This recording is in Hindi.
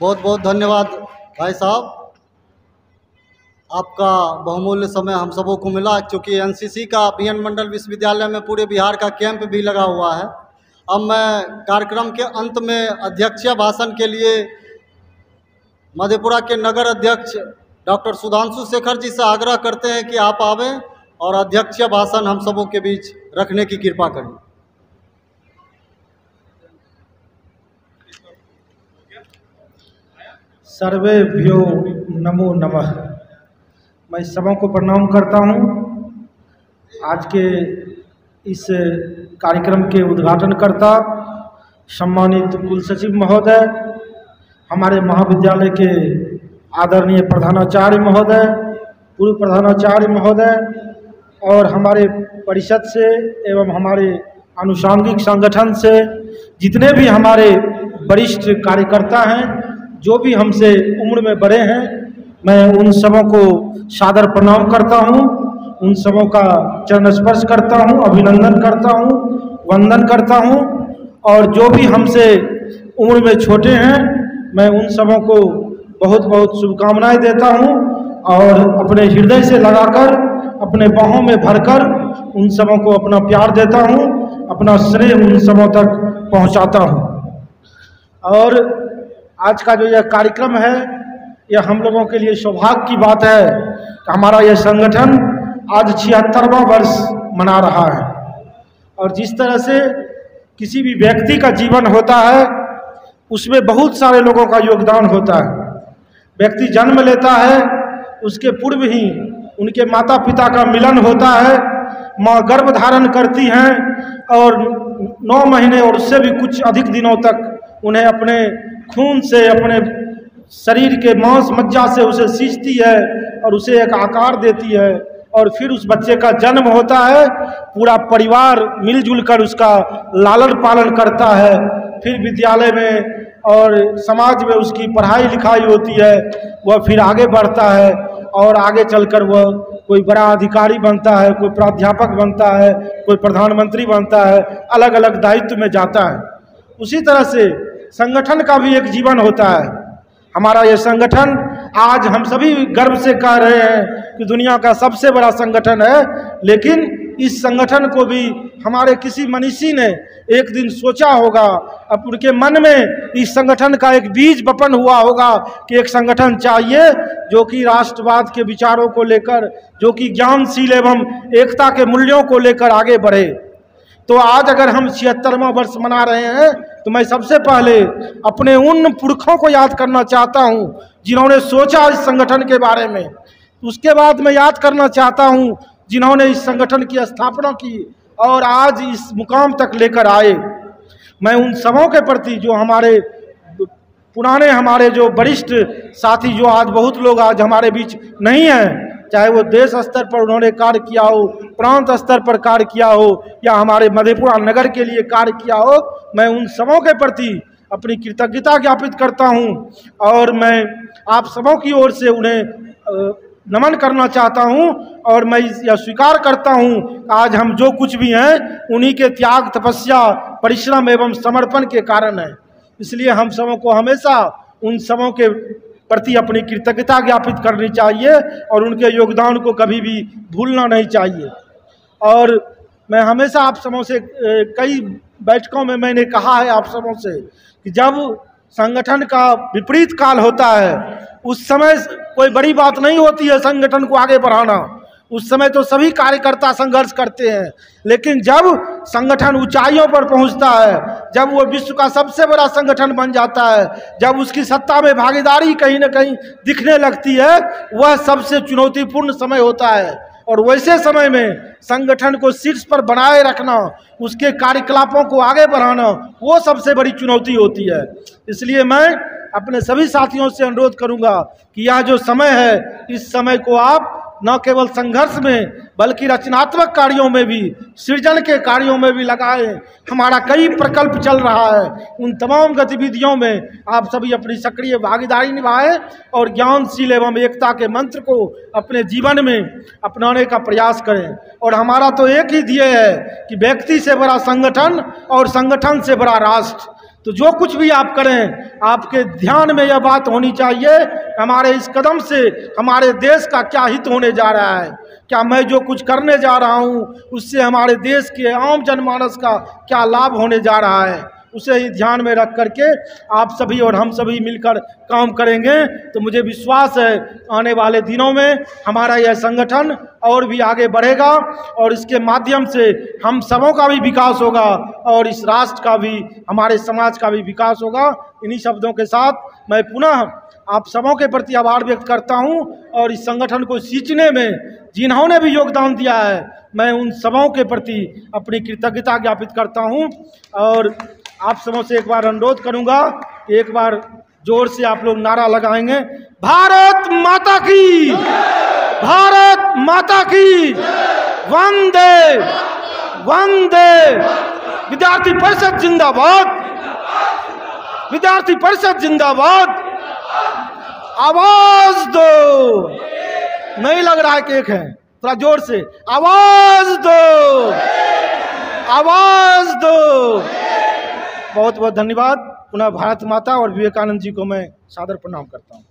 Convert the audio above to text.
बहुत बहुत धन्यवाद भाई साहब, आपका बहुमूल्य समय हम सबों को मिला। क्योंकि एनसीसी का बीएन मंडल विश्वविद्यालय में पूरे बिहार का कैंप भी लगा हुआ है। अब मैं कार्यक्रम के अंत में अध्यक्षीय भाषण के लिए मधेपुरा के नगर अध्यक्ष डॉक्टर सुधांशु शेखर जी से आग्रह करते हैं कि आप आवें और अध्यक्षीय भाषण हम सबों के बीच रखने की कृपा करें। सर्वेभ्यो नमो नमः। मैं सबों को प्रणाम करता हूं। आज के इस कार्यक्रम के उद्घाटनकर्ता सम्मानित कुलसचिव महोदय, हमारे महाविद्यालय के आदरणीय प्रधानाचार्य महोदय, पूर्व प्रधानाचार्य महोदय और हमारे परिषद से एवं हमारे आनुषंगिक संगठन से जितने भी हमारे वरिष्ठ कार्यकर्ता हैं, जो भी हमसे उम्र में बड़े हैं, मैं उन सबों को सादर प्रणाम करता हूं, उन सबों का चरण स्पर्श करता हूं, अभिनंदन करता हूं, वंदन करता हूं। और जो भी हमसे उम्र में छोटे हैं, मैं उन सबों को बहुत बहुत शुभकामनाएं देता हूं और अपने हृदय से लगाकर, अपने बाहों में भरकर उन सबों को अपना प्यार देता हूं, अपना स्नेह उन सबों तक पहुंचाता हूं। और आज का जो यह कार्यक्रम है, यह हम लोगों के लिए सौभाग्य की बात है कि हमारा यह संगठन आज 76वां वर्ष मना रहा है। और जिस तरह से किसी भी व्यक्ति का जीवन होता है, उसमें बहुत सारे लोगों का योगदान होता है। व्यक्ति जन्म लेता है, उसके पूर्व ही उनके माता पिता का मिलन होता है, माँ गर्भ धारण करती हैं और 9 महीने और उससे भी कुछ अधिक दिनों तक उन्हें अपने खून से, अपने शरीर के मांस मज्जा से उसे सींचती है और उसे एक आकार देती है। और फिर उस बच्चे का जन्म होता है, पूरा परिवार मिलजुल कर उसका लालन पालन करता है। फिर विद्यालय में और समाज में उसकी पढ़ाई लिखाई होती है, वह फिर आगे बढ़ता है और आगे चलकर वह कोई बड़ा अधिकारी बनता है, कोई प्राध्यापक बनता है, कोई प्रधानमंत्री बनता है, अलग अलग दायित्व में जाता है। उसी तरह से संगठन का भी एक जीवन होता है। हमारा ये संगठन आज हम सभी गर्व से कह रहे हैं कि दुनिया का सबसे बड़ा संगठन है, लेकिन इस संगठन को भी हमारे किसी मनीषी ने एक दिन सोचा होगा, अब उनके मन में इस संगठन का एक बीज बपन हुआ होगा कि एक संगठन चाहिए जो कि राष्ट्रवाद के विचारों को लेकर, जो कि ज्ञानशील एवं एकता के मूल्यों को लेकर आगे बढ़े। तो आज अगर हम 76वां वर्ष मना रहे हैं, तो मैं सबसे पहले अपने उन पुरखों को याद करना चाहता हूं जिन्होंने सोचा इस संगठन के बारे में। उसके बाद मैं याद करना चाहता हूं जिन्होंने इस संगठन की स्थापना की और आज इस मुकाम तक लेकर आए। मैं उन सबों के प्रति, जो हमारे पुराने, हमारे जो वरिष्ठ साथी, जो आज बहुत लोग आज हमारे बीच नहीं हैं, चाहे वो देश स्तर पर उन्होंने कार्य किया हो, प्रांत स्तर पर कार्य किया हो या हमारे मधेपुरा नगर के लिए कार्य किया हो, मैं उन सबों के प्रति अपनी कृतज्ञता ज्ञापित करता हूं और मैं आप सबों की ओर से उन्हें नमन करना चाहता हूं। और मैं यह स्वीकार करता हूं कि आज हम जो कुछ भी हैं, उन्हीं के त्याग, तपस्या, परिश्रम एवं समर्पण के कारण है। इसलिए हम सबों को हमेशा उन सबों के प्रति अपनी कृतज्ञता ज्ञापित करनी चाहिए और उनके योगदान को कभी भी भूलना नहीं चाहिए। और मैं हमेशा आप सबों से, कई बैठकों में मैंने कहा है आप सबों से कि जब संगठन का विपरीत काल होता है, उस समय कोई बड़ी बात नहीं होती है संगठन को आगे बढ़ाना। उस समय तो सभी कार्यकर्ता संघर्ष करते हैं, लेकिन जब संगठन ऊंचाइयों पर पहुंचता है, जब वो विश्व का सबसे बड़ा संगठन बन जाता है, जब उसकी सत्ता में भागीदारी कहीं न कहीं दिखने लगती है, वह सबसे चुनौतीपूर्ण समय होता है। और वैसे समय में संगठन को शीर्ष पर बनाए रखना, उसके कार्यकलापों को आगे बढ़ाना, वो सबसे बड़ी चुनौती होती है। इसलिए मैं अपने सभी साथियों से अनुरोध करूंगा कि यह जो समय है, इस समय को आप न केवल संघर्ष में बल्कि रचनात्मक कार्यों में भी, सृजन के कार्यों में भी लगाएं। हमारा कई प्रकल्प चल रहा है, उन तमाम गतिविधियों में आप सभी अपनी सक्रिय भागीदारी निभाएं और ज्ञानशील एवं एकता के मंत्र को अपने जीवन में अपनाने का प्रयास करें। और हमारा तो एक ही ध्येय है कि व्यक्ति से बड़ा संगठन और संगठन से बड़ा राष्ट्र। तो जो कुछ भी आप करें, आपके ध्यान में यह बात होनी चाहिए कि हमारे इस कदम से हमारे देश का क्या हित होने जा रहा है, क्या मैं जो कुछ करने जा रहा हूँ उससे हमारे देश के आम जनमानस का क्या लाभ होने जा रहा है, उसे ही ध्यान में रख करके आप सभी और हम सभी मिलकर काम करेंगे तो मुझे विश्वास है आने वाले दिनों में हमारा यह संगठन और भी आगे बढ़ेगा और इसके माध्यम से हम सबों का भी विकास होगा और इस राष्ट्र का भी, हमारे समाज का भी विकास होगा। इन्हीं शब्दों के साथ मैं पुनः आप सबों के प्रति आभार व्यक्त करता हूं और इस संगठन को सींचने में जिन्होंने भी योगदान दिया है मैं उन सबों के प्रति अपनी कृतज्ञता ज्ञापित करता हूं और आप सबों से एक बार अनुरोध करूंगा, एक बार जोर से आप लोग नारा लगाएंगे, भारत माता की, भारत माता की, वंदे वंदे। विद्यार्थी परिषद जिंदाबाद, विद्यार्थी परिषद जिंदाबाद। आवाज दो, नहीं लग रहा है कि एक है, थोड़ा जोर से आवाज दो, आवाज दो। बहुत बहुत धन्यवाद। पुनः भारत माता और विवेकानंद जी को मैं सादर प्रणाम करता हूँ।